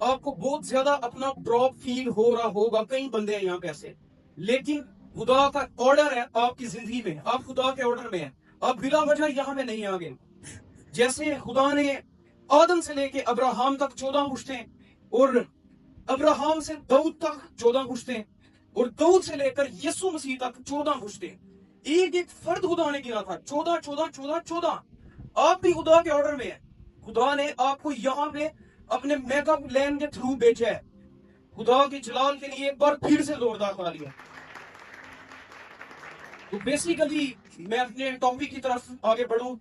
आपको बहुत ज्यादा अपना ड्रॉप फील हो रहा होगा, कई बंदे हैं यहाँ पे ऐसे। लेकिन खुदा का ऑर्डर है आपकी जिंदगी में, आप खुदा के ऑर्डर में हैं, आप बिला वजह यहाँ में नहीं आ गए। जैसे खुदा ने आदम से लेके अब्राहम तक 14 पुश्ते, और अब्राहम से दाऊद तक 14 पुश्ते, और दाऊद से लेकर यीशु मसीह तक 14 पुश्ते। एक एक फर्द खुदा ने गिना था, 14 14 14 14। आप भी खुदा के ऑर्डर में है। खुदा ने आपको यहाँ पे अपने मेगा प्लान के थ्रू भेजा है। खुदा के जलाल के लिए एक बार फिर से जोरदार तालियां। तो बेसिकली मैं अपने टॉपिक की तरफ आगे बढ़ूं।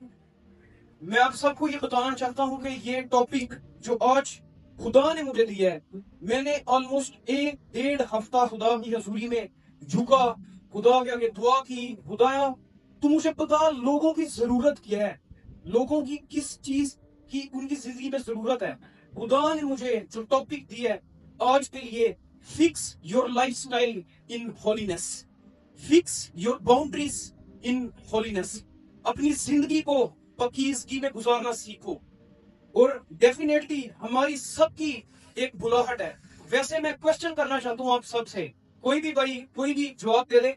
मैं आप सबको ये बताना चाहता हूं कि ये टॉपिक जो आज खुदा ने मुझे दिया है, मैंने ऑलमोस्ट 1-1.5 हफ्ता खुदा की हजूरी में झुका, खुदा के आगे दुआ की। खुदाया तू मुझे बता लोगों की जरूरत क्या है, लोगों की किस चीज की उनकी जिंदगी में जरूरत है। खुदा ने मुझे जो टॉपिक दिया है आज के लिए, fix your lifestyle in holiness, fix your boundaries in holiness. अपनी जिंदगी को पकीजगी में गुजारना सीखो। और डेफिनेटली हमारी सबकी एक बुलाहट है। वैसे मैं क्वेश्चन करना चाहता हूं आप सबसे, कोई भी भाई कोई भी जवाब दे दे।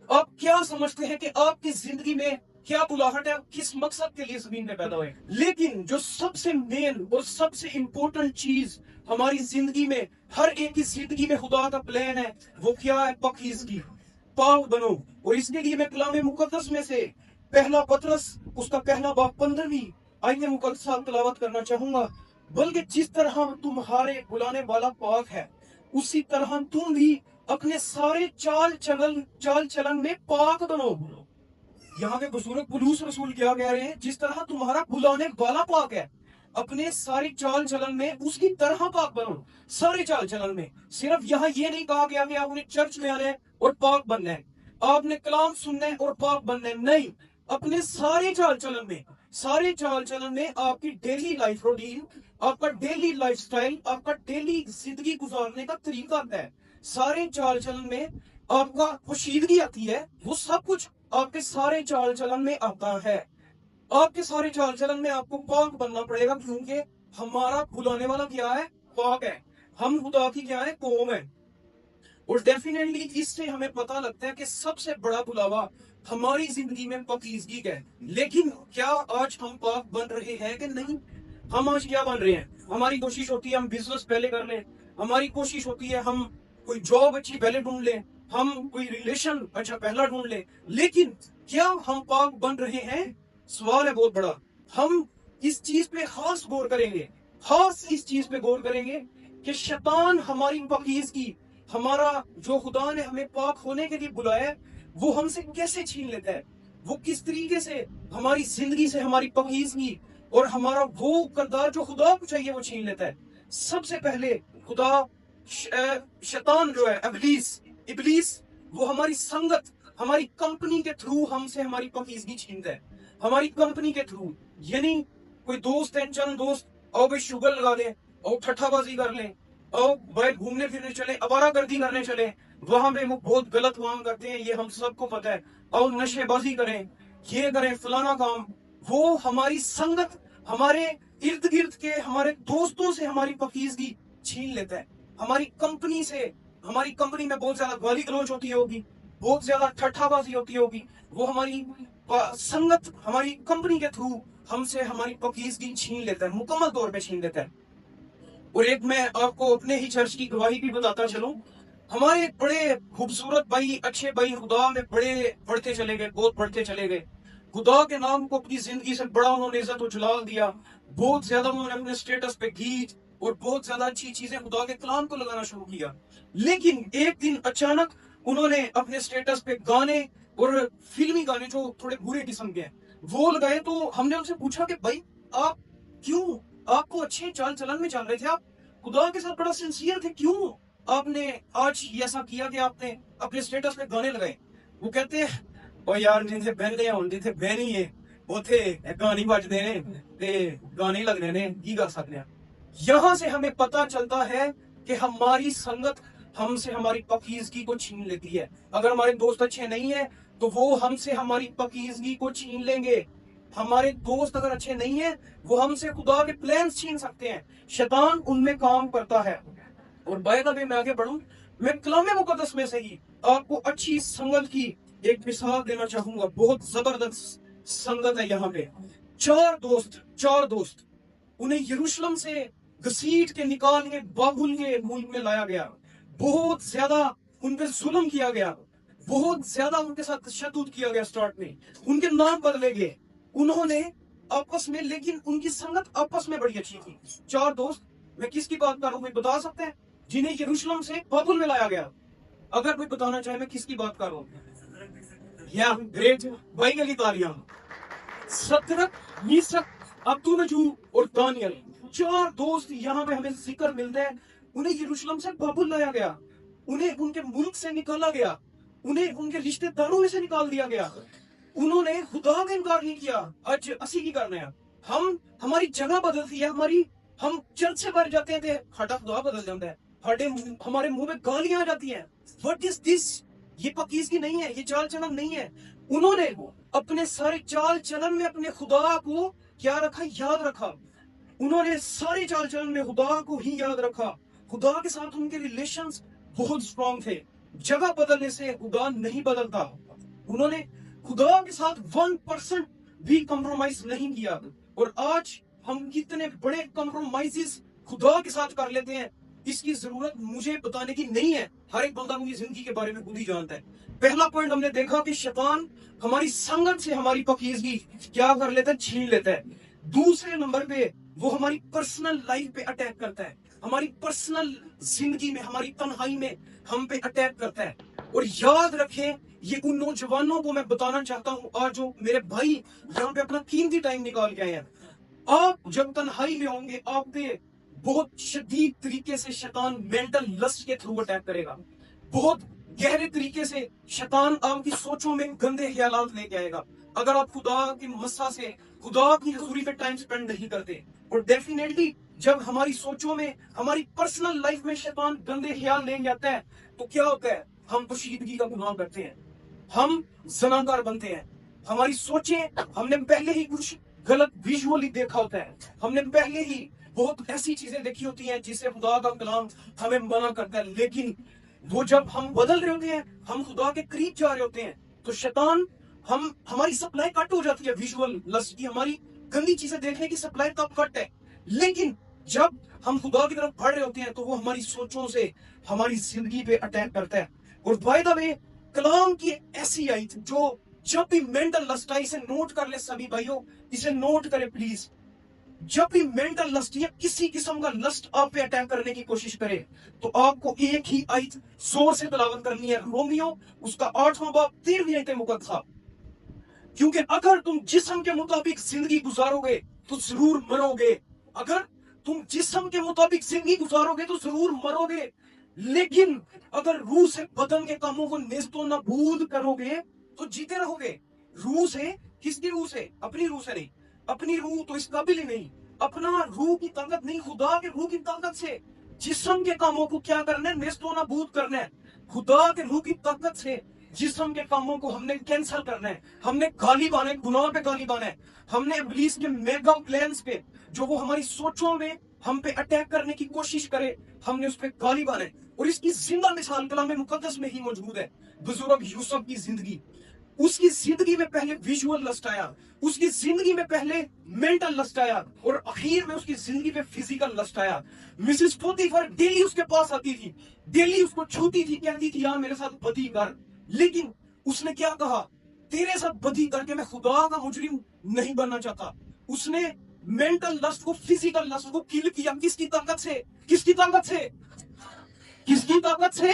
आप क्या समझते हैं कि आपकी जिंदगी में क्या बुलाहट है, किस मकसद के लिए जमीन में पैदा हुए। लेकिन जो सबसे मेन और सबसे इंपॉर्टेंट चीज हमारी जिंदगी में, हर एक की जिंदगी में खुदा का प्लान है, वो क्या है? पकीजगी, पाक बनो। और इसके लिए मैं कलाम मुकद्दस में से पहला पतरस उसका पहला बाब 15वीं आयत मुकद्दस तिलावत करना चाहूंगा। बल्कि जिस तरह तुम्हारे बुलाने वाला पाक है, उसी तरह तुम भी अपने सारे चाल चलन में पाक बनो। यहाँ पे बुजुर्ग पुलूस रसूल क्या कह रहे हैं? जिस तरह तुम्हारा बुलाने वाला पाक है, अपने सारे चाल चलन में उसकी तरह पाक बनो। सारे चाल चलन में, सिर्फ यहाँ ये नहीं कहा गया कि आपने चर्च में आना है और पाक बनना है, आपने कलाम सुनना है और पाक बनना है, नहीं। अपने सारे चाल चलन में, सारे चाल चलन में आपकी डेली लाइफ रूटीन, आपका डेली लाइफस्टाइल, आपका डेली जिंदगी गुजारने का तरीका है, सारे चाल चलन में आपका पोशीदगी आती है, वो सब कुछ आपके सारे चाल चलन में आता है। आपके सारे चाल चलन में आपको पाक बनना पड़ेगा, क्योंकि हमारा बुलाने वाला क्या है? पाक है। हम खुदा की क्या है? कौम है। और डेफिनेटली इससे हमें पता लगता है कि सबसे बड़ा बुलावा हमारी जिंदगी में पाकीज़गी का है। लेकिन क्या आज हम पाक बन रहे हैं कि नहीं? हम आज क्या बन रहे हैं? हमारी कोशिश होती है हम बिजनेस पहले कर लें, हमारी कोशिश होती है हम कोई जॉब अच्छी पहले ढूंढ लें, हम कोई रिलेशन अच्छा पहला ढूंढ लें। लेकिन क्या हम पाक बन रहे हैं? सवाल है बहुत बड़ा। हम इस चीज पे खास गौर करेंगे, खास इस चीज पे गौर करेंगे कि शैतान हमारी पाकीज़गी, हमारा जो खुदा ने हमें पाक होने के लिए बुलाया है, वो हमसे कैसे छीन लेता है, वो किस तरीके से हमारी जिंदगी से हमारी पाकीज़गी और हमारा वो किरदार जो खुदा को चाहिए वो छीन लेता है। सबसे पहले खुदा शैतान जो है, इबलीस, वो हमारी संगत, हमारी कंपनी के थ्रू हमसे हमारी पाकीज़गी छीनता है। हमारी कंपनी के थ्रू, यानी कोई दोस्त है, चंद दोस्त, आओ भाई शुगर लगा लें, और ठट्ठाबाजी कर लें, और भाई घूमने फिरने चले, आवारागर्दी करने चले, वहां पे वो बहुत गलत काम करते हैं, ये हम सबको पता है। और नशेबाजी करें, ये करें, फलाना काम। वो हमारी संगत, हमारे इर्द गिर्द के हमारे दोस्तों से हमारी पाकीज़गी छीन लेता है। हमारी कंपनी से, हमारी कंपनी में बहुत ज्यादा गाली गलौज होती होगी, बहुत ज्यादा ठट्ठाबाजी होती होगी, वो हमारी संगत, हमारी कंपनी के थ्रू हमसे हमारी पाकीज़गी छीन लेता है, मुकम्मल तौर पे छीन लेता है। और एक मैं आपको अपने ही चर्च की गवाही भी बताता चलूं। हमारे बड़े खूबसूरत भाई, अच्छे भाई खुदा में बड़े बढ़ते चले गए, बहुत बढ़ते चले गए। खुदा के नाम को अपनी जिंदगी से बड़ा उन्होंने इज्जत और जलाल दिया। बहुत ज्यादा उन्होंने अपने स्टेटस पे गीत और बहुत ज्यादा अच्छी चीजें खुदा के कलाम को लगाना शुरू किया। लेकिन एक दिन अचानक उन्होंने अपने स्टेटस पे गाने और फिल्मी गाने जो थोड़े बुरे किस्म के हैं वो लगाए। तो हमने उनसे पूछा कि भाई आप क्यों, आपको अच्छे चाल चलन में चल रहे थे, आप खुदा के साथ बड़ा सिंसियर थे, क्यों आपने आज ऐसा किया कि आपने अपने स्टेटस पे गाने लगाए? वो कहते हैं ओ यार जिनसे बहते हैं जिथे बहनी है उथे गाने बजते ने ते गाने लगने ने की कर सकते हैं। यहाँ से हमें पता चलता है कि हमारी संगत हमसे हमारी पाकीज़गी को छीन लेती है। अगर हमारे दोस्त अच्छे नहीं है तो वो हमसे हमारी पाकीज़गी को छीन लेंगे। हमारे दोस्त अगर अच्छे नहीं है, वो हमसे खुदा के प्लान्स छीन सकते हैं। शैतान उनमें काम करता है। और बाय द वे मैं आगे बढ़ूं, मैं कलाम मुकद्दस में से ही आपको अच्छी संगत की एक मिसाल देना चाहूंगा। बहुत जबरदस्त संगत है यहाँ पे। चार दोस्त उन्हें यरूशलेम से घसीट के निकाल के बाबुल के मुल्क में लाया गया। बहुत ज्यादा उन पे जुल्म किया गया, बहुत ज्यादा उनके साथ तशद्दुद किया गया। स्टार्ट में उनके नाम बदले गए उन्होंने आपस में, लेकिन उनकी संगत आपस में बड़ी अच्छी थी। चार दोस्त, मैं किसकी बात कर रहा हूँ, कोई बता सकते हैं? जिन्हें यरूशलेम से बाबुल में लाया गया। अगर कोई बताना चाहे मैं किसकी बात कर रहा हूँ? या ग्रेट भाई के लिए तालियां। सदरक, मीशक, अब्दुन्नजूर और दानियल, चार दोस्त यहाँ पे हमें जिक्र मिलता है। उन्हें यरूशलेम से बाबुल लाया गया, उन्हें उनके मुल्क से निकाला गया, उन्हें उनके रिश्तेदारों में से निकाल दिया गया। उन्होंने खुदा का इनकार नहीं किया। आज असी की करना है, हम हमारी जगह बदलती है, हमारी हम चर्च से बाहर जाते हैं हटा खुदा बदल जाता है, हमारे मुंह में गालियां आ जाती हैं। What is this? ये पकीज़गी नहीं है, ये चाल चलन नहीं है। उन्होंने अपने सारे चाल चलन में अपने खुदा को क्या रखा? याद रखा। उन्होंने सारे चाल चलन में खुदा को ही याद रखा। खुदा के साथ उनके रिलेशंस बहुत स्ट्रॉन्ग थे। जगह बदलने से खुदा नहीं बदलता। उन्होंने खुदा के साथ 1% भी कॉम्प्रोमाइज नहीं किया। और आज हम कितने बड़े कॉम्प्रोमाइजेस खुदा के साथ कर लेते हैं, इसकी जरूरत मुझे बताने की नहीं है। हर एक बंदा अपनी जिंदगी के बारे में खुद ही जानता है। पहला पॉइंट हमने देखा कि शैतान हमारी संगत से हमारी पकीज़गी क्या कर लेता है? छीन लेता है। दूसरे नंबर पे वो हमारी पर्सनल लाइफ पे अटैक करता है, हमारी पर्सनल जिंदगी में, हमारी तन्हाई में हम पे अटैक करता है। और याद रखें, ये उन नौजवानों को मैं बताना चाहता हूँ, और जो मेरे भाई यहाँ पे अपना कीमती टाइम निकाल के आए हैं, आप जब तन्हाई में होंगे, आप पे बहुत शदीद तरीके से शैतान मेंटल लस्ट के थ्रू अटैक करेगा। बहुत गहरे तरीके से शैतान आपकी सोचों में गंदे ख्यालात लेके आएगा अगर आप खुदा की मस्सा से, खुदा की हजूरी पे टाइम स्पेंड नहीं करते। और डेफिनेटली जब हमारी सोचों में, हमारी पर्सनल लाइफ में शैतान गंदे ख्याल लेके आता है, तो क्या होता है? हम पोशीदगी का गुनाह करते हैं, हम जनाकार बनते हैं। हमारी सोचें, हमने पहले ही कुछ गलत विजुअली देखा होता है, हमने पहले ही बहुत ऐसी चीजें देखी होती हैं जिससे खुदा का कलाम हमें मना करता है। लेकिन वो जब हम बदल रहे होते हैं, हम खुदा के करीब जा रहे होते हैं, तो शैतान हमारी सप्लाई कट हो जाती है। विजुअल लस्ट की, हमारी गंदी चीजें देखने की सप्लाई तब कट है। लेकिन जब हम खुदा की तरफ बढ़ रहे होते हैं, तो वो हमारी सोचों से हमारी जिंदगी पे अटैक करता है। और बाय द वे, कलाम की ऐसी आयत जो जब भी मेंटल लस्ट आई, इसे नोट कर ले सभी भाइयों, इसे नोट करें प्लीज। जब भी मेंटल लस्ट या किसी किस्म का लस्ट आप पे अटैक करने की कोशिश करे, तो आपको एक ही आयत जोर से तिलावत करनी है, रोमियो उसका 8वां बाब 13वीं आयत मुकद्दसा। क्योंकि अगर तुम जिस्म के मुताबिक जिंदगी गुजारोगे तो जरूर मरोगे। अगर तुम जिस्म के मुताबिक जिंदगी गुजारोगे तो जरूर मरोगे। लेकिन अगर रूह से बदन के कामों को नेस्तो नाबूद करोगे तो जीते रहोगे। रूह से, किसकी रूह से? अपनी रूह से नहीं। अपनी रूह तो इस काबिल ही नहीं, अपना रूह की ताकत नहीं, खुदा के रूह की ताकत से जिस्म के कामों को क्या करना है? नेस्तो नाबूद करना है। खुदा के रूह की ताकत से जिस्म के कामों को हमने कैंसिल करना है। हमने गालिब आना है, गुनाह पे गालिब आना है। हमने इब्लीस के मेगा प्लान्स पे, जो वो हमारी सोचों में हम पे अटैक करने की कोशिश करे, हमने उस पे गालिब आना है। और इसकी जिंदा मिसाल कलाम मुकद्दस में ही मौजूद है। बुजुर्ग यूसुफ की जिंदगी, उसकी जिंदगी में पहले विजुअल लस्ट आया, उसकी जिंदगी में पहले मेंटल लस्ट आया, और आखिर में उसकी जिंदगी में फिजिकल लस्ट आया। मिसेस पोतीफर डेली उसके पास आती थी, डेली उसको छूती थी, कहती थी यार मेरे साथ बदी कर। लेकिन उसने क्या कहा? तेरे साथ बदी करके मैं खुदा का मुजरिम नहीं बनना चाहता। उसने मेंटल लस्ट को, फिजिकल लस्ट को किल किया। किसकी ताकत से? किसकी ताकत से? किसकी ताकत से?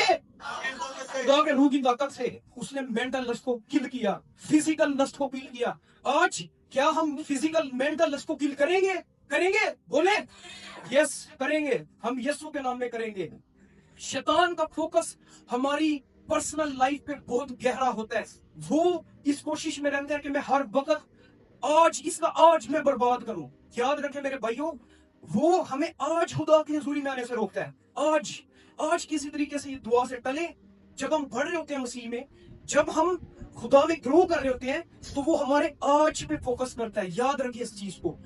खुदा के रूह की ताकत से उसने मेंटल लस्ट को किल किया, फिजिकल लस्ट को किल किया। आज क्या हम फिजिकल मेंटल लस्ट को किल करेंगे? करेंगे? बोले यस करेंगे, हम यीशु के नाम में करेंगे। शैतान का फोकस हमारी पर्सनल लाइफ पे बहुत गहरा होता है। वो इस कोशिश में रहता है कि मैं हर वक्त आज मैं बर्बाद करूं। याद रखें मेरे भाइयों, वो हमें आज खुदा की हुजूरी में आने से रोकता है। आज किसी तरीके से ये दुआ से टले। जब हम बढ़ रहे होते हैं मसीह में, जब हम खुदा में ग्रो कर रहे होते हैं तो वो हमारे आज पे फोकस करता है। याद रखिए इस चीज को,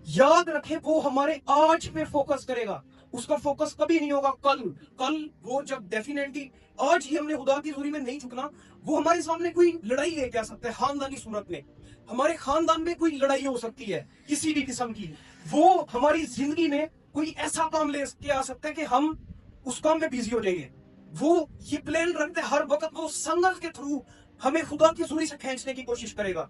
याद रखें, वो हमारे आज पे फोकस करेगा। उसका फोकस कभी नहीं होगा कल। कल वो जब डेफिनेटली आज ही हमने खुदा की हजूरी में नहीं झुकना, वो हमारे सामने कोई लड़ाई लेके आ सकता है खानदानी सूरत में। हमारे खानदान में कोई लड़ाई हो सकती है किसी भी किस्म की। वो हमारी जिंदगी में कोई ऐसा काम ले के आ सकता है कि हम उस काम में बिजी हो जाएंगे। वो ये प्लान रखते हैं हर वक्त, वो संघर्ष के थ्रू हमें खुदा की हजूरी से खींचने की कोशिश करेगा।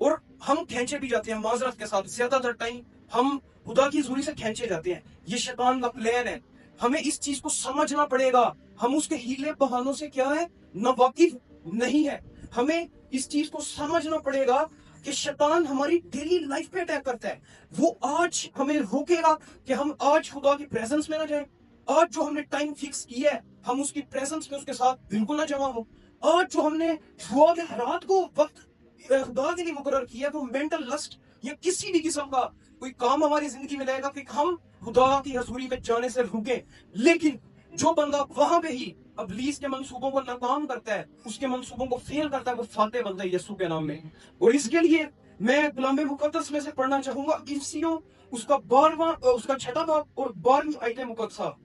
और हम खींचे भी जाते हैं माजरत के साथ, ज्यादातर टाइम हम खुदा की हजूरी से खींचे जाते हैं। ये शैतान का प्लान है, हमें इस चीज को समझना पड़ेगा। हम उसके हीले बहानों से क्या है ना वाकिफ नहीं है। हमें इस चीज को समझना पड़ेगा कि शैतान हमारी डेली लाइफ पे अटैक करता है। वो आज हमें रोकेगा कि हम आज खुदा की प्रेजेंस में ना जाए। आज जो हमने टाइम फिक्स किया है हम उसकी प्रेजेंस में उसके साथ बिल्कुल ना जमा हो। आज जो हमने रात को वक्त खुदा के लिए मुकर्रर किया, वो मेंटल लस्ट या किसी भी किस्म का कोई काम हमारी जिंदगी में लाएगा कि हम खुदा की हजूरी में जाने से रुके। लेकिन जो बंदा वहां पे ही अबलीस के मंसूबों को नाकाम करता है, उसके मंसूबों को फेल करता है, वो फाते बनता है यीशु के नाम में। और इसके लिए मैं कलाम मुकद्दस में से पढ़ना चाहूंगा इफ्सियों उसका 12वां उसका 6वां बाब और 12वीं आयत मुकद्दसा।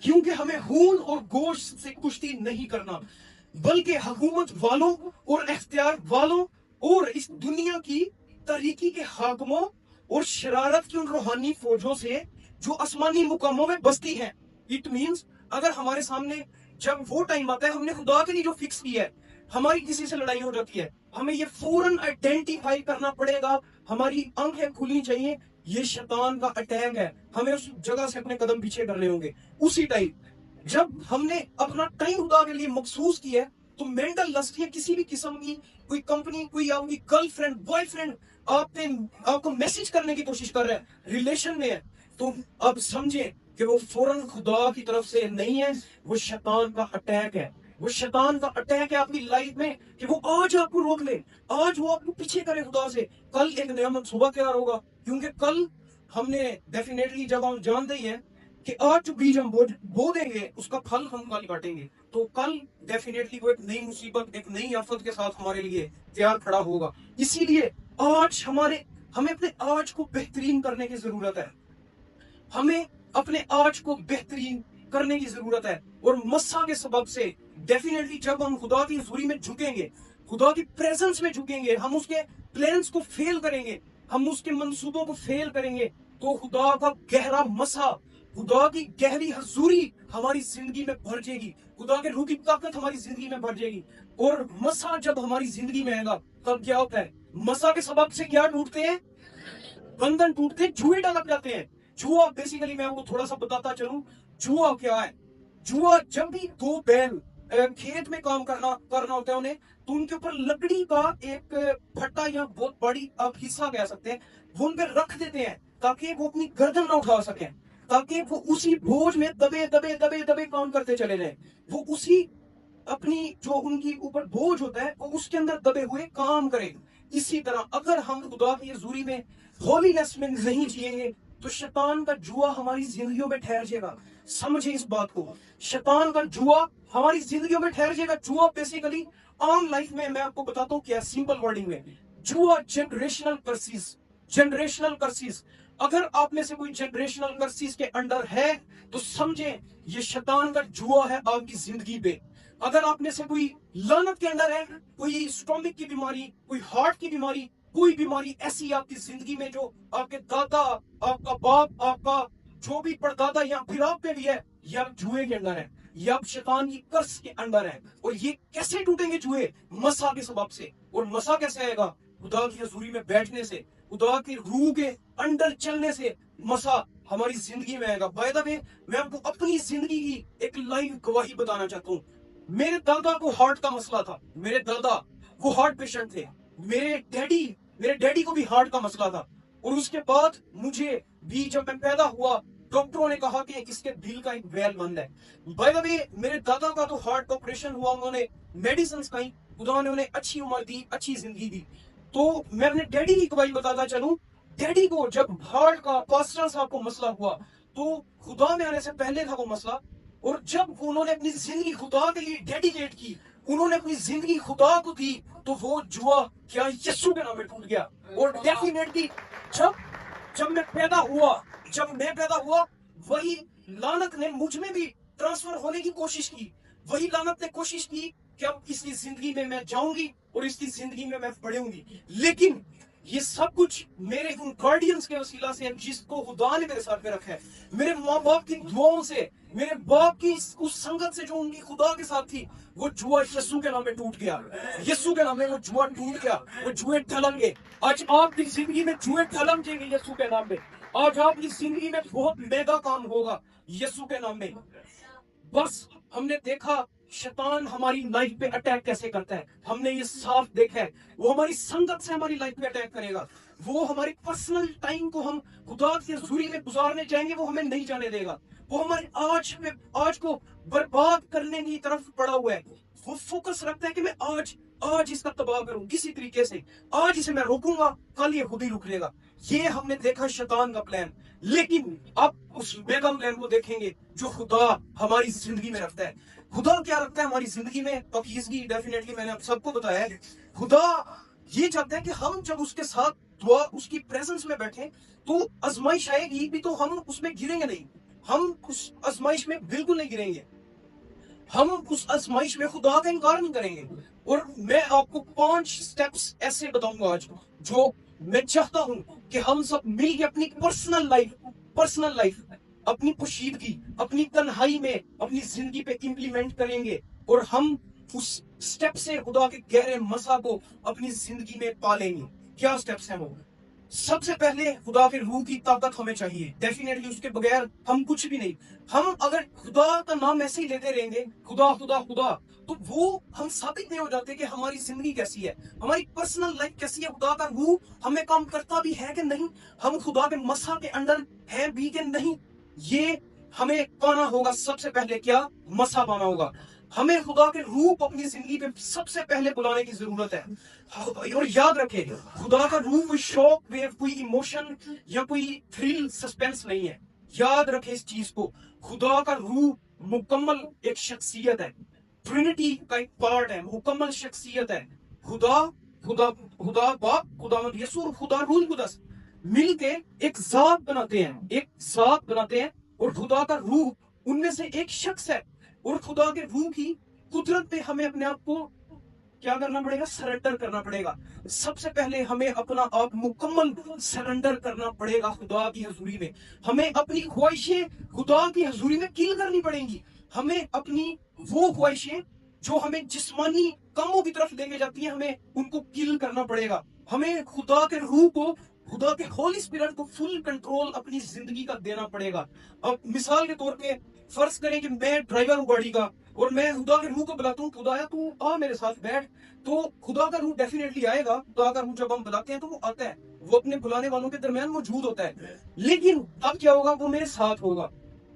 क्योंकि हमें खून और गोश्त से कुश्ती नहीं करना, बल्कि हुकूमत वालों और इख्तियार वालों और इस दुनिया की तरीकी के हाकमों और शरारत की उन रूहानी फौजों से जो आसमानी मुकामों में बसती हैं। इट मींस अगर हमारे सामने जब वो टाइम आता है हमने खुदा के लिए जो फिक्स किया है, हमारी किसी से लड़ाई हो जाती है, हमें ये फौरन आइडेंटिफाई करना पड़ेगा। हमारी आंखें खुलनी चाहिए, ये शैतान का अटैक है, हमें उस जगह से अपने कदम पीछे करने होंगे। उसी टाइम जब हमने अपना टाइम खुदा के लिए मखसूस किया है, तो मेंटल लस्ट या किसी भी किस्म की कोई कंपनी, कोई आपकी गर्लफ्रेंड बॉयफ्रेंड आपको मैसेज करने की कोशिश कर रहा है, रिलेशन में है, तो अब समझे कि वो फौरन खुदा की तरफ से नहीं है, वो शैतान का अटैक है। वो शैतान का अटैक है आपकी लाइफ में कि वो आज आपको रोक ले, आज वो आपको पीछे करे खुदा से। कल एक नया मनसूबा तैयार होगा, क्योंकि कल हमने डेफिनेटली जब हम जानते ही हैं कि आज जो बीज हम बो देंगे उसका फल हम कल काटेंगे। तो कल डेफिनेटली वो एक नई मुसीबत, एक नई आफत के साथ हमारे लिए तैयार खड़ा होगा। इसीलिए आज हमें अपने आज को बेहतरीन करने की जरूरत है। हमें अपने आज को बेहतरीन करने की जरूरत है। और मस्सा के सबब से डेफिनेटली जब हम खुदा की हजूरी में झुकेंगे, खुदा की प्रेजेंस में झुकेंगे, हम उसके प्लान्स को फेल करेंगे, हम उसके मंसूबों को फेल करेंगे, तो खुदा का गहरा मसा, खुदा की गहरी हजूरी हमारी जिंदगी में भर जाएगी, खुदा के रूह की ताकत हमारी जिंदगी में भर जाएगी। और मसा जब हमारी जिंदगी में आएगा तब क्या होता है, मसा के सबब से क्या टूटते हैं, बंधन टूटते हैं, जुए लग जाते हैं। जुआ बेसिकली मैं आपको थोड़ा सा बताता चलूं, जुआ क्या है। जुआ जब भी दो बैल खेत में काम करना होता है उन्हें, तो उनके ऊपर लकड़ी का एक फट्टा या बहुत बड़ी आप हिस्सा कह सकते हैं, वो उन पे रख देते हैं ताकि वो अपनी गर्दन ना उठा सकें, ताकि वो उसी बोझ में दबे दबे दबे दबे काम करते चले जाए। वो उसी अपनी जो उनकी ऊपर बोझ होता है वो उसके अंदर दबे हुए काम करें। इसी तरह अगर हम खुदा की हजूरी में होलीनेस में नहीं जिएंगे तो शैतान का जुआ हमारी जिंदगियों में ठहर जाएगा। समझे इस बात को, शैतान का जुआ हमारी जिंदगियों में ठहर जाएगा। जुआ बेसिकली आम लाइफ में मैं आपको बताता हूँ क्या, सिंपल वर्डिंग में, जुआ जनरेशनल कर्सिस, जनरेशनल कर्सिस। अगर आप में से कोई जनरेशनल कर्सिस के अंडर है तो समझे ये शैतान का जुआ है आपकी जिंदगी पे। अगर आप में से कोई लानत के अंडर है, कोई स्टोमिक की बीमारी, कोई हार्ट की बीमारी, कोई बीमारी ऐसी आपकी जिंदगी में जो आपके दादा, आपका बाप, आपका जो भी परदादा या फिर आप पे भी है, ये आप जुए के अंदर है, ये आप शैतान की कर्स के अंदर है। और ये कैसे टूटेंगे जुए, मसा के सबब से। और मसा कैसे आएगा, खुदा की हजूरी में बैठने से, खुदा की रूह के अंदर चलने से मसा हमारी जिंदगी में आएगा। बाय द वे मैं आपको अपनी जिंदगी की एक लाइव गवाही बताना चाहता हूँ। मेरे दादा को हार्ट का मसला था, मेरे दादा वो हार्ट पेशेंट थे, मेरे डैडी को भी हार्ट का मसला था। और उसके बाद मुझे भी जब मैं पैदा हुआ डॉक्टरों ने कहा कि इसके दिल का एक वैल बंद है। बाय द वे मेरे दादा का तो हार्ट का ऑपरेशन हुआ, उन्होंने मेडिसिन खाई, खुदा ने उन्हें अच्छी उम्र दी, अच्छी जिंदगी दी। तो मैं अपने डैडी की गवाही बताता चलूं, डैडी को जब हार्ट का पास्टर साहब को मसला हुआ तो खुदा में आने से पहले था वो मसला, और जब उन्होंने अपनी जिंदगी खुदा के लिए डेडिकेट की, उन्होंने अपनी जिंदगी खुदा को दी, तो वो जुआ क्या यीशु के नाम में टूट गया। और डेफिनेटली जब जब मैं पैदा हुआ वही लानत ने मुझ में भी ट्रांसफर होने की कोशिश की। वही लानत ने कोशिश की कि अब इसकी जिंदगी में मैं जाऊंगी और इसकी जिंदगी में मैं बढ़ूंगी। लेकिन ये सब कुछ मेरे उन गार्डियंस के वसीला से है जिसको खुदा ने मेरे साथ में रखा है। मेरे माँ बाप की दुआओं से, मेरे बाप की उस संगत से जो उनकी खुदा के साथ थी, वो जुआ यीशु के नाम में टूट गया। यीशु के नाम में वो जुआ टूट गया। वो जुए ढलेंगे। आज आपकी जिंदगी में जुए ढलेंगे यीशु के नाम में। आज आपकी जिंदगी में बहुत मेगा काम होगा यीशु के नाम में। बस हमने देखा शैतान हमारी लाइफ पे अटैक कैसे करता है, हमने ये साफ देखा है। वो हमारी संगत से हमारी लाइफ पे अटैक करेगा। वो हमारी पर्सनल टाइम को हम खुदा की हजूरी में गुजारने जाएंगे, वो हमें नहीं जाने देगा। वो हमारे आज को बर्बाद करने की तरफ पड़ा हुआ है। वो फोकस रखता है कि मैं आज इसका तबाह करूं किसी तरीके से, आज इसे मैं रोकूंगा, कल ये खुद ही रुक लेगा। ये हमने देखा शैतान का प्लान। लेकिन अब उस मेगा प्लान को देखेंगे जो खुदा हमारी जिंदगी में रखता है। खुदा क्या रखता है हमारी जिंदगी में? पाकीज़गी डेफिनेटली मैंने आप सबको बताया है। खुदा ये चाहता है कि हम जब उसके साथ दुआ उसकी प्रेजेंस में बैठे तो आजमाइश आएगी भी तो हम उसमें गिरेंगे नहीं। हम उस आजमाइश में बिल्कुल नहीं गिरेंगे। हम उस आजमाइश में खुदा का इनकार नहीं करेंगे। और मैं आपको 5 स्टेप्स ऐसे बताऊंगा आज जो मैं चाहता हूं कि हम सब मिलकर अपनी पर्सनल लाइफ अपनी पोशीदगी, अपनी तन्हाई में अपनी जिंदगी पे इंप्लीमेंट करेंगे और हम उस स्टेप से खुदा के गहरे मसा को अपनी जिंदगी में पालेंगे। क्या स्टेप्स हैं वो? सबसे पहले खुदा के रूह की ताकत हमें चाहिए। डेफिनेटली उसके बगैर हम कुछ भी नहीं। हम अगर खुदा का नाम ऐसे ही लेते रहेंगे, खुदा खुदा खुदा, तो वो हम साबित नहीं हो जाते कि हमारी जिंदगी कैसी है, हमारी पर्सनल लाइफ कैसी है, खुदा का रूह हमें काम करता भी है कि नहीं, हम खुदा के मसा के अंडर हैं भी कि नहीं। ये हमें पाना होगा। सबसे पहले क्या? मसा पाना होगा। हमें खुदा के रूह को अपनी जिंदगी पे सबसे पहले बुलाने की जरूरत है। और याद रखें, खुदा का रूह कोई शौक वेव, कोई इमोशन या कोई थ्रिल सस्पेंस नहीं है। याद रखें इस चीज को। खुदा का रूह मुकम्मल एक शख्सियत है, ट्रिनिटी का एक पार्ट है, मुकम्मल शख्सियत है। खुदा खुदा खुदा बाप, खुदा यीशु और खुदा रूह कुदस मिलके एक जात बनाते हैं और खुदा का रूह उनमें से एक शख्स है। और खुदा के रूह की कुदरत पे हमें अपने आप को क्या करना पड़ेगा? सरेंडर करना पड़ेगा। सबसे पहले हमें अपना आप मुकम्मल सरेंडर करना पड़ेगा खुदा की हजूरी में। हमें अपनी ख्वाहिशें खुदा की हजूरी में किल करनी पड़ेंगी। हमें अपनी वो ख्वाहिशें जो हमें जिस्मानी कामों की तरफ लेके जाती हैं, हमें उनको किल करना पड़ेगा। हमें खुदा के रूह को, खुदा के होली स्पिरिट को फुल कंट्रोल अपनी जिंदगी का देना पड़ेगा। अब मिसाल के तौर पे फर्ज करें कि मैं ड्राइवर हूँ गाड़ी का और मैं खुदा के रूह को बुलाता हूँ, खुदाया तू आ मेरे साथ बैठ, तो खुदा का रूह डेफिनेटली आएगा। खुदा का रूह जब हम बुलाते हैं तो वो आता है, वो अपने बुलाने वालों के दरमियान मौजूद होता है। लेकिन अब क्या होगा? वो मेरे साथ होगा।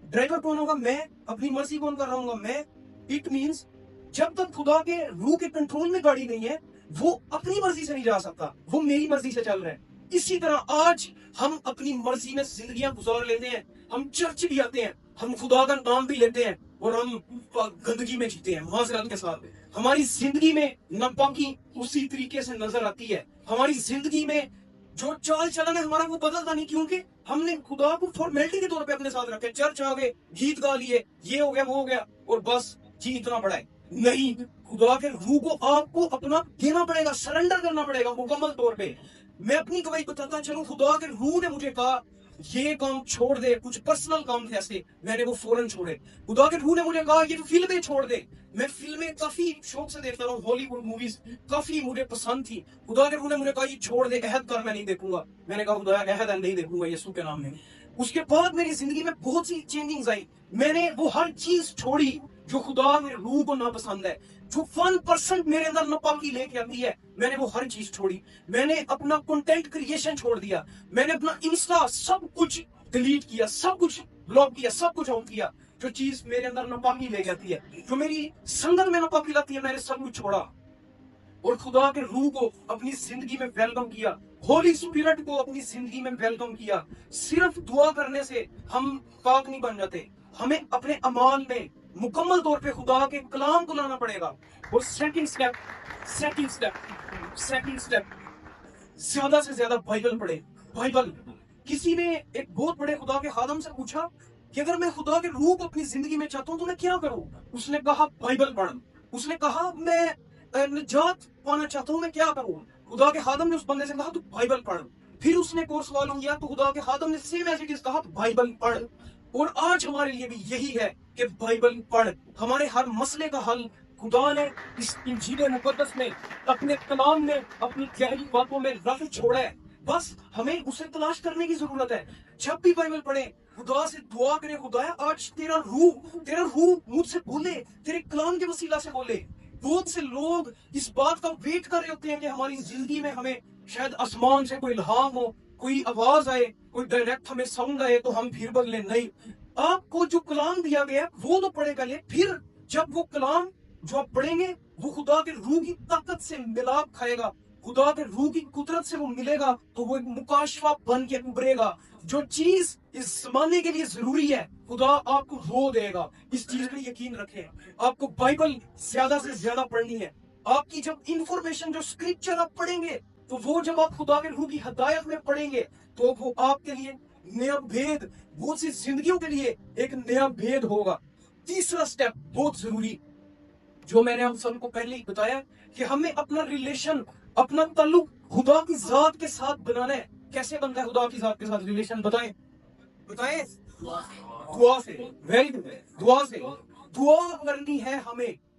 ड्राइवर कौन होगा? मैं। अपनी मर्जी कौन कर रहा हूँ? मैं। इट मीन्स जब तक खुदा के रूह के कंट्रोल में गाड़ी नहीं है, वो अपनी मर्जी से नहीं जा सकता, वो मेरी मर्जी से चल रहा है। इसी तरह आज हम अपनी मर्जी में जिंदगियां गुजार लेते हैं। हम चर्च भी आते हैं, हम खुदा का नाम भी लेते हैं और हम गंदगी में जीते हैं माजरत के साथ। हमारी जिंदगी में नापाकी उसी तरीके से नजर आती है। हमारी जिंदगी में जो चाल चलन है हमारा वो बदलता नहीं, क्योंकि हमने खुदा को फॉर्मेलिटी के तौर पे अपने साथ रखे। चर्च आ गए, गीत गा लिए, ये हो गया वो हो गया और बस जी इतना बड़ा है। नहीं, खुदा के रूह को आपको अपना देना पड़ेगा, सरेंडर करना पड़ेगा मुकम्मल तौर पे। मैं अपनी गवाही बताता चलूं, खुदा के रूह ने मुझे कहा ये काम छोड़ दे। कुछ पर्सनल काम थे ऐसे, मैंने वो फौरन छोड़े। खुदा के रूह ने मुझे कहा ये फिल्में छोड़ दे। मैं फिल्में काफी शौक से देखता हूँ, हॉलीवुड मूवीज काफी मुझे पसंद थी। खुदा के रूह ने मुझे कहा ये छोड़ दे, अहद कर, मैं नहीं देखूंगा। मैंने कहा खुदा अहद नहीं देखूंगा यीशु के नाम में। उसके बाद मेरी जिंदगी में बहुत सी चेंजिंग्स आई। मैंने वो हर चीज छोड़ी जो खुदा मेरे रूह को नापसंद है, जो 1% मेरे अंदर नापाकी लेके आती है। मैंने वो हर चीज छोड़ी। मैंने अपना कंटेंट क्रिएशन छोड़ दिया। मैंने अपना इंस्टा सब कुछ डिलीट किया, सब कुछ ब्लॉक किया, सब कुछ आउट किया। जो चीज मेरे अंदर नापाकी ले जाती है, जो मेरी संगत में नापाकी लाती है, मैंने सब कुछ छोड़ा और खुदा के रूह को अपनी जिंदगी में वेलकम किया। होली स्पिरिट को अपनी जिंदगी में वेलकम किया। सिर्फ दुआ करने से हम पाक नहीं बन जाते। हमें अपने अमाल में मुकम्मल तौर पे खुदा के कलाम को लाना पड़ेगा। और सेकंड स्टेप ज्यादा से ज्यादा बाइबल पढ़े। बाइबल, किसी ने एक बहुत बड़े खुदा के खादम से पूछा कि अगर मैं खुदा के रूह को अपनी जिंदगी में चाहता हूं तो मैं क्या करूं? उसने कहा बाइबल पढ़। उसने कहा मैं निजात पाना चाहता हूं, मैं क्या करूं? खुदा के खादम ने उस बंदे से कहा तू बाइबल पढ़। फिर उसने कोर्स सवाल किया तो खुदा के खादम ने सेम एज इट इज कहा बाइबल पढ़। और आज हमारे लिए भी यही है कि बाइबल पढ़। हमारे हर मसले का हल खुदा ने इस इंजील मुकद्दस में, अपने कलाम में, अपनी गहरी बातों में रख छोड़ा है। बस हमें उसे तलाश करने की जरूरत है। जब भी बाइबल पढ़े खुदा से दुआ करें, खुदाया आज तेरा रूह मुझसे बोले, तेरे कलाम के वसीला से बोले। बहुत से लोग इस बात का वेट कर रहे होते हैं कि हमारी जिंदगी में हमें शायद आसमान से कोई इल्हाम हो, कोई आवाज आए, कोई डायरेक्ट हमें साउंड आए तो हम फिर बदले। नहीं, आपको जो कलाम दिया गया है वो तो पढ़े पहले, फिर जब वो कलाम जो आप पढ़ेंगे वो खुदा के रूह की ताकत से मिलाप खाएगा, खुदा के रूह की कुदरत से वो मिलेगा, तो वो एक मुकाशफा बन के उभरेगा। जो चीज इस जमाने के लिए जरूरी है खुदा आपको वो देगा। इस चीज पे यकीन रखें। आपको बाइबल ज्यादा से ज्यादा पढ़नी है। आपकी जब इंफॉर्मेशन, जो स्क्रिप्चर आप पढ़ेंगे, तो वो जब आप खुदा के रूह की हदायत में पढ़ेंगे तो वो आपके लिए नया भेद, बहुत सी जिंदगियों के लिए एक नया भेद होगा। तीसरा स्टेप बहुत जरूरी, जो मैंने हम सबको पहले ही बताया, कि हमें अपना रिलेशन, अपना ताल्लुक खुदा की जात के साथ बनाना है। कैसे बनता है खुदा की जात के साथ रिलेशन? बताएं। दुआ से। Very good. दुआ से। दुआ करनी है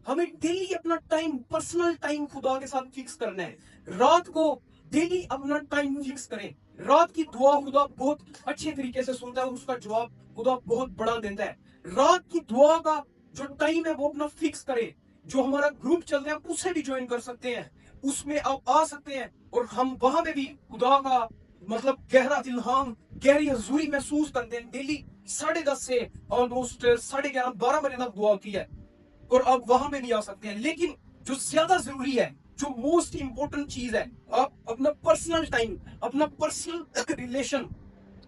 हमें डेली अपना टाइम, पर्सनल टाइम खुदा के साथ फिक्स करना है। रात को डेली अपना टाइम फिक्स करें। रात की दुआ खुदा बहुत अच्छे तरीके से सुनता है और उसका जवाब खुदा बहुत बड़ा देता है। रात की दुआ का जो टाइम है वो अपना फिक्स करें। जो हमारा ग्रुप चल रहा है उसे भी ज्वाइन कर सकते हैं, उसमें आप आ सकते हैं और हम वहां पे भी खुदा का मतलब गहरा इल्हाम, गहरी हजूरी महसूस करते हैं। डेली 10:30 से ऑलमोस्ट 11:30 12 बजे तक दुआ होती है और आप वहां पे भी आ सकते हैं। लेकिन जो ज्यादा जरूरी है, जो मोस्ट इंपोर्टेंट चीज है, आप अपना पर्सनल टाइम, अपना पर्सनल रिलेशन,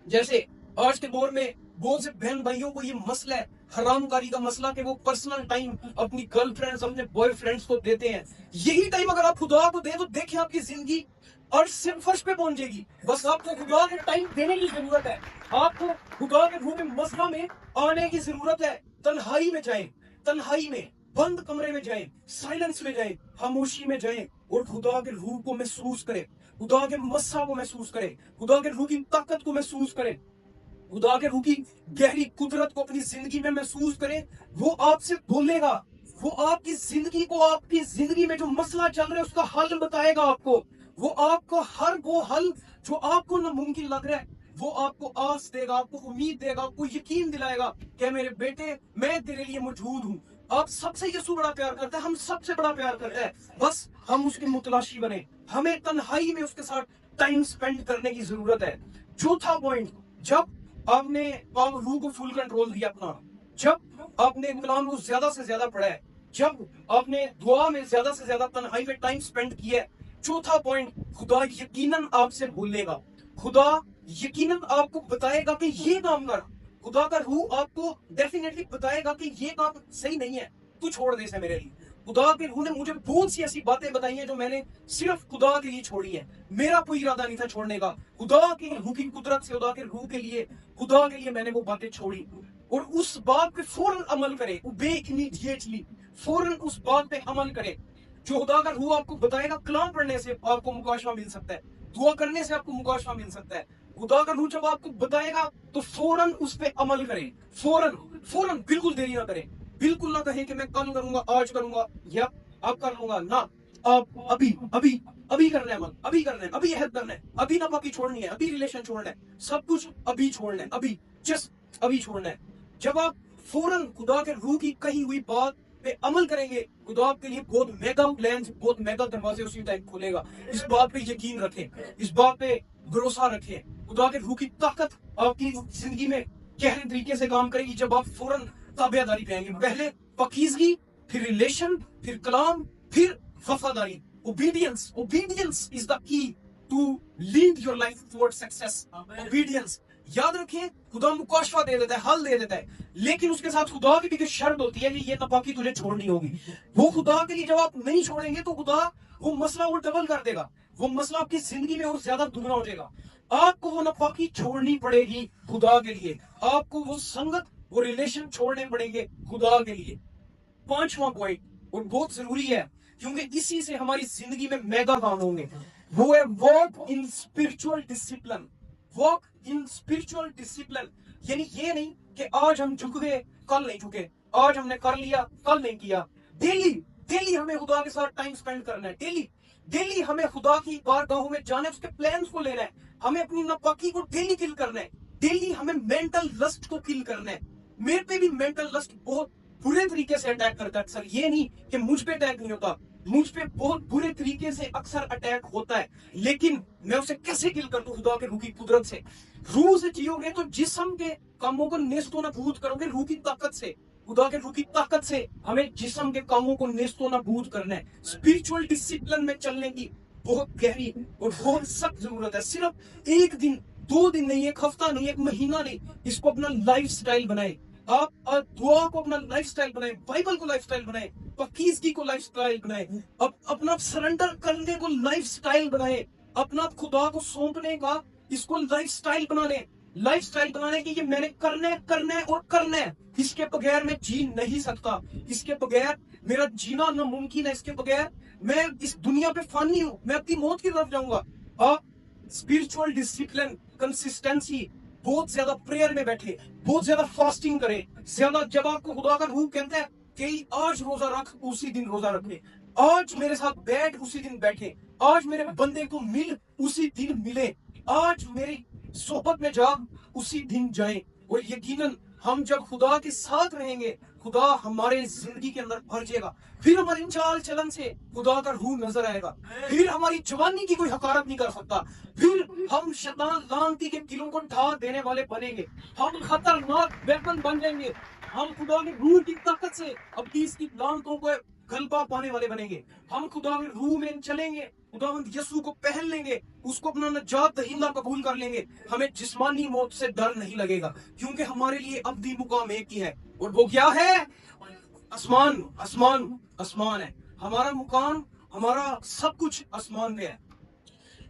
जैसे आज के दौर में बहुत से बहन भाइयों को ये मसला है, हरामकारी का मसला, कि वो पर्सनल टाइम अपनी गर्लफ्रेंड्स, अपने बॉयफ्रेंड्स को देते हैं। यही टाइम अगर आप खुदा को दें तो देखिए आपकी जिंदगी अर्श से फर्श पे पहुंच जाएगी। बस आपको खुदा के टाइम देने की जरूरत है। आपको खुदा के रूह में मसला में आने की जरूरत है। तन्हाई में जाएं, तन्हाई में, बंद कमरे में जाएं, साइलेंस में जाएं, खामोशी में जाएं और खुदा के रूह को महसूस करें, खुदा के मस्सा को महसूस करें, खुदा के रूह की ताकत को महसूस करें, खुदा के रूह की गहरी कुदरत को अपनी जिंदगी में महसूस करें। वो आपसे बोलेगा, वो आपकी जिंदगी को, आपकी जिंदगी में जो मसला चल रहा है उसका हल बताएगा आपको। वो आपको हर वो हल जो आपको नामुमकिन लग रहा है वो आपको आस देगा, आपको उम्मीद देगा, आपको यकीन दिलाएगा कि मेरे बेटे मैं तेरे लिए मौजूद हूँ। आप सबसे यीशु बड़ा प्यार करता है, हम सबसे बड़ा प्यार करता है। बस हम उसके मुतलाशी बने, हमें तन्हाई में उसके साथ टाइम स्पेंड करने की जरूरत है। चौथा पॉइंट, जब आपने रूह को फुल कंट्रोल दिया अपना, जब आपने कलाम को ज्यादा से ज्यादा पढ़ा है, जब आपने दुआ में ज्यादा से ज्यादा तन्हाई में टाइम स्पेंड किया है, चौथा पॉइंट, खुदा यकीनन आपसे बोलेगा, खुदा यकीनन आपको बताएगा कि ये काम कर। खुदा का रूह आपको डेफिनेटली बताएगा कि ये काम सही नहीं है, तू छोड़ दे इसे मेरे लिए। खुदा के रूह ने मुझे बहुत सी ऐसी बातें बताई हैं जो मैंने सिर्फ खुदा के लिए छोड़ी है। मेरा कोई इरादा नहीं था छोड़ने का, खुदा की रूह की कुदरत से, खुदा के रूह के लिए, खुदा के लिए मैंने वो बातें छोड़ी। और उस बात पे फौरन अमल करे, इमीडिएटली फौरन उस बात पे अमल करे जो खुदा का रूह आपको बताएगा। कलाम पढ़ने से आपको मुकाशफा मिल सकता है, दुआ करने से आपको मुकाशफा मिल सकता है। खुदा का रूह जब आपको बताएगा तो फौरन उस पे अमल करें, फौरन बिल्कुल देरी ना करें। बिल्कुल ना कहें कि मैं कल करूंगा, आज करूंगा या अब कर लूंगा। ना, आप अभी करना है अमल, अभी करना है, अभी अहद करना है, अभी नापाकी छोड़नी है, अभी रिलेशन छोड़ना है, सब कुछ अभी छोड़ना है, अभी जस्ट अभी छोड़ना है। जब आप फौरन खुदा के रूह की कही हुई बात पे अमल करेंगे, खुदा आपके लिए बहुत मेगा प्लान, बहुत मेगा दरवाजे उसी टाइम खोलेगा। इस बात पे यकीन रखें, इस बात पे भरोसा रखें। खुदा के रूह की ताकत आपकी जिंदगी में गहरे तरीके से काम करेगी जब आप फौरन ताबेदारी पे आएंगे। पहले पकीजगी, फिर रिलेशन, फिर कलाम, फिर वफादारी। Obedience is the key to lead your life toward success. Obedience, याद रखें, खुदा मुकाशवा दे देता है, हल दे देता है, लेकिन उसके साथ खुदा की भी कोई शर्त होती है कि ये नापाकी तुझे छोड़नी होगी। वो खुदा के लिए जब आप नहीं छोड़ेंगे तो खुदा वो मसला वो डबल कर देगा, वो मसला आपकी जिंदगी में और ज्यादा दुगना हो जाएगा। आपको वो नापाकी छोड़नी पड़ेगी खुदा के लिए, आपको वो संगत वो रिलेशन छोड़ने पड़ेंगे खुदा के लिए। पांचवा पॉइंट और बहुत जरूरी है, क्योंकि इसी से हमारी जिंदगी में मेगा काम होंगे, वो है walk in spiritual discipline. Walk in spiritual discipline यानी ये नहीं कि आज हम झुक गए कल नहीं झुके, आज हमने कर लिया कल नहीं किया। डेली डेली हमें खुदा के साथ टाइम स्पेंड करना है, डेली डेली हमें खुदा की बारगाहों में जाना है, उसके प्लान्स को लेना है, हमें अपनी नापाकी को डेली किल करना है, डेली हमें मेंटल लस्ट को किल करना है। मेरे पे भी मेंटल लस्ट बहुत बुरे तरीके से अटैक करता है अक्सर, ये नहीं कि मुझ पे अटैक नहीं होता, मुझ पे बहुत बुरे तरीके से अक्सर अटैक होता है, लेकिन मैं उसे कैसे किल कर दूं? खुदा के रूह की कुदरत से। रूह से जियोगे तो जिस्म के कामों को नेस्तो नाबूद करोगे रूह की ताकत से, खुदा के रूह की ताकत से हमें जिस्म के कामों को नेस्तो नाबूद करना है। स्पिरिचुअल डिसिप्लिन में चलने की बहुत गहरी और बहुत सख्त जरूरत है। सिर्फ एक दिन दो दिन नहीं, एक हफ्ता नहीं, एक महीना नहीं, इसको अपना लाइफ स्टाइल बनाए। आप दुआ को अपना लाइफस्टाइल बनाए, बाइबल को लाइफस्टाइल बनाए, पकीज़गी को लाइफस्टाइल बनाए, अपना सरेंडर करने को लाइफस्टाइल बनाए, अपना खुदा को सौंपने का इसको लाइफस्टाइल बना ले। लाइफस्टाइल बनाने की ये मैंने करना है करना है और करना है, इसके बगैर मैं जी नहीं सकता, इसके बगैर मेरा जीना नामुमकिन है, इसके बगैर मैं इस दुनिया पे फानी हूं, मैं अपनी मौत की तरफ जाऊंगा। आप स्पिरिचुअल डिसिप्लिन, कंसिस्टेंसी, बहुत ज्यादा प्रेयर में बैठे, बहुत ज्यादा फास्टिंग करे, ज्यादा जब आपको खुदा का रूह कहता है कि आज रोजा रख, उसी दिन रोजा रखे, आज मेरे साथ बैठ उसी दिन बैठे, आज मेरे बंदे को मिल उसी दिन मिले, आज मेरी सोहबत में जा उसी दिन जाए। और यकीनन हम जब खुदा के साथ रहेंगे खुदा हमारे जिंदगी के अंदर भर जाएगा, फिर हमारी चाल चलन से खुदा का रूह नजर आएगा, फिर हमारी जवानी की कोई हकारत नहीं कर सकता, फिर हम शैतान लानती के किलों को ढा देने वाले बनेंगे, हम खतरनाक वेपन बन जाएंगे, हम खुदा के रूह की ताकत से अपनी इसकी लानतों को गलबा पाने वाले बनेंगे, हम खुदा के रूह में चलेंगे, खुदावंद यीशु को पहन लेंगे, उसको अपना नजात दहिंदा कबूल कर लेंगे, हमें जिस्मानी मौत से डर नहीं लगेगा, क्योंकि हमारे लिए अब्दी मुकाम एक ही है, और वो क्या है? आसमान। आसमान आसमान है हमारा मुकाम, हमारा सब कुछ आसमान में है।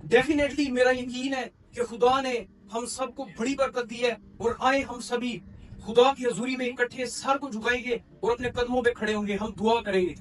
डेफिनेटली मेरा यकीन है कि खुदा ने हम सबको बड़ी बरकत दी है, और आए हम सभी खुदा की हजूरी में इकट्ठे सर को झुकाएंगे और अपने कदमों पे खड़े होंगे, हम दुआ करेंगे।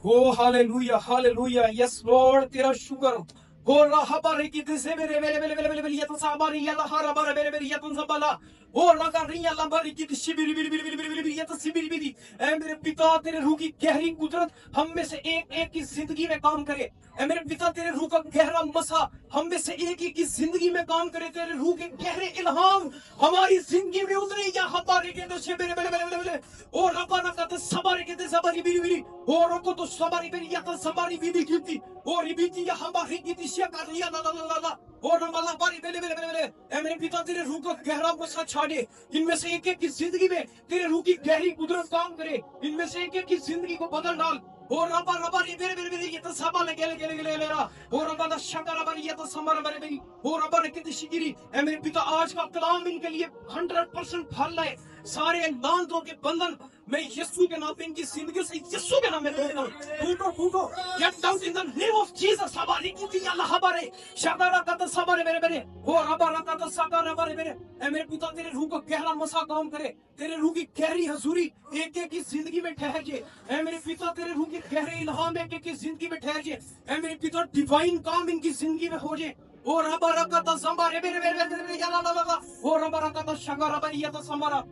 ओ हालेलुया हालेलुया, यस लॉर्ड, तेरा शुक्र हो रहा बारे की से मेरे मेरे मेरे मेरे मेरे ये तो साबारी या लहारा बारे मेरे मेरे ये तो सबला ओ लगा रही अल्लाह बारी की शिबिर बिर बिर बिर बिर बिर ये तो शिबिर बिर ऐ मेरे पिता, तेरे रूह की गहरी कुदरत हम में से एक एक की जिंदगी में काम करे। ऐ मेरे पिता, तेरे रूह का गहरा मसा हम में से एक एक की जिंदगी में काम करे, तेरे रूह के गहरे इल्हाम हमारी जिंदगी में उतरे या हमारे के तो शिबिर मेरे मेरे मेरे ओ रबा रका तो सबारी के तो सबारी बिर बिर ओ रको तो सबारी बिर या तो सबारी बिर की ओ रिबीती या हमारी की शिया कर लिया ला ला ला ला और रमला बारी मेरे मेरे मेरे ऐ मेरे पिता, तेरे रूह का गहरा मसा छाड़े, इनमें से एक एक की जिंदगी में तेरे रूह की गहरी कुदरत काम करे, इनमें से एक एक की जिंदगी को बदल डाल। और रबा रबा मेरे मेरे मेरे ये तो सबा ले गेले गेले गेले लेरा और रबा दा शंकर रबा ये तो समर मेरे मेरी और रबा ने कितनी शिगिरी। ऐ मेरे पिता, आज का कलाम इनके लिए 100% फल है, सारे लानतों के बंधन मैं यीशु के नाम पे इनकी जिंदगी से यीशु के नाम में टूटो टूटो, get out in the name of Jesus. हमारी की अल्लाह हमारे शदारा का तो सबरे मेरे मेरे वो रबा रता तो सका रबा मेरे ऐ मेरे पिता, तेरे रूह का गहरा मसा काम करे, तेरे रूह की गहरी हजूरी एक एक की जिंदगी में ठहर जाए। ऐ मेरे पिता, तेरे रूह के गहरे इल्हाम एक एक की जिंदगी में ठहर जाए। ऐ मेरे पिता, डिवाइन काम इनकी जिंदगी में हो जाए। ओ रबा रका तो संबारे मेरे मेरे मेरे या ला ला ला ओ रबा रका तो शंगा रबा ये तो संबारा।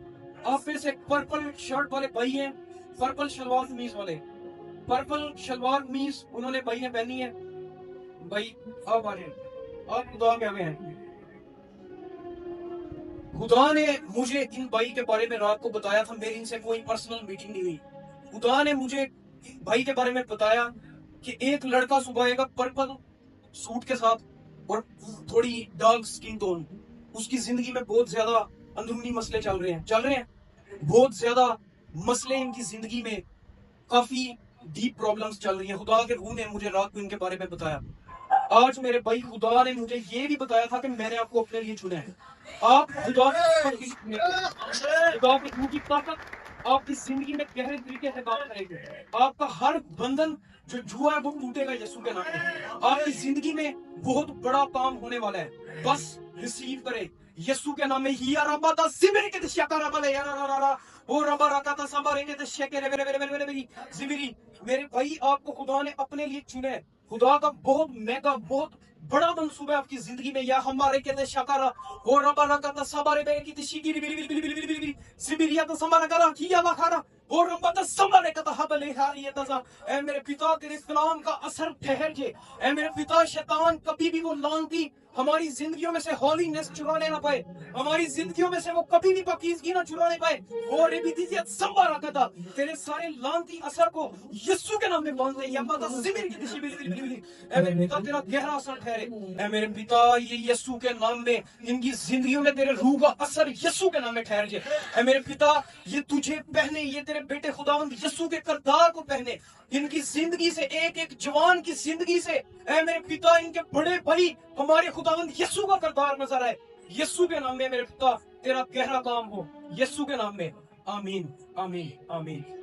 आप में से पर्पल शर्ट वाले भाई हैं, पर्पल शलवार कमीज वाले, पर्पल शलवार कमीज उन्होंने भाई ने पहनी है, भाई आप आ रहे हैं, आप खुदा में हमें हैं। खुदा ने मुझे इन भाई के बारे में रात को बताया था, मेरी इनसे कोई पर्सनल मीटिंग नहीं हुई। खुदा ने मुझे भाई के बारे में बताया कि एक लड़का सुबह आएगा पर्पल सूट के साथ और थोड़ी डार्क स्किन टोन, उसकी जिंदगी में बहुत ज्यादा अंदरूनी मसले चल रहे हैं बहुत ज्यादा मसले इनकी जिंदगी में, काफी डीप प्रॉब्लम्स चल रही हैं। खुदा के रूह ने मुझे रात को इनके बारे में बताया। आज मेरे भाई खुदा ने मुझे ये भी बताया था कि मैंने आपको अपने लिए चुना है। आप खुदा खुदा की ताकत आपकी जिंदगी में गहरे तरीके से काम करेगी। आपका हर बंधन जो जुआ है वो टूटेगा यीशु के नाम में। आपकी जिंदगी में बहुत बड़ा काम होने वाला है, बस रिसीव करें यीशु के नाम में। ही रबा दा सिमरी के शका रबा ले यारा वो रबा रका ता संबारे के शके रे मेरे जिमरी। मेरे भाई आपको खुदा ने अपने लिए चुना है। खुदा का बहुत मेगा बहुत बड़ा मंसूबा है आपकी जिंदगी में। या हमारे कहते शकारा वो रबा रका ता संबारे बे की शिगिरी बिली सिमरिया ता संबारा करा किया वाखारा वो रबा ता संबारे का ता हबले हारी ता ए मेरे पिता तेरे कलाम का असर ठहर जे। ए मेरे पिता शैतान कभी भी वो लानती हमारी जिंदगियों में से हॉलीनेस चुराने ना पाए, हमारी जिंदगियों में से वो कभी भी पाकीज़गी ना चुराने पाए। और रिबिदियत संभाला करता तेरे सारे लानती असर को यीशु के नाम में बांध ले। या माता सिमर की दिशा बिली ए मेरे पिता तेरा गहरा असर ठहरे। ए मेरे पिता ये यीशु के नाम में इनकी जिंदगियों में तेरे रूह का असर यीशु के नाम में ठहर जाए। ए मेरे पिता ये तुझे पहने, ये तेरे बेटे खुदावंद यीशु के किरदार को पहने। इनकी जिंदगी से एक एक जवान की जिंदगी से ऐ मेरे पिता इनके बड़े भाई हमारे खुदावंद यीशु का किरदार नजर आए। यीशु के नाम में मेरे पिता तेरा गहरा काम हो, यीशु के नाम में। आमीन आमीन आमीन।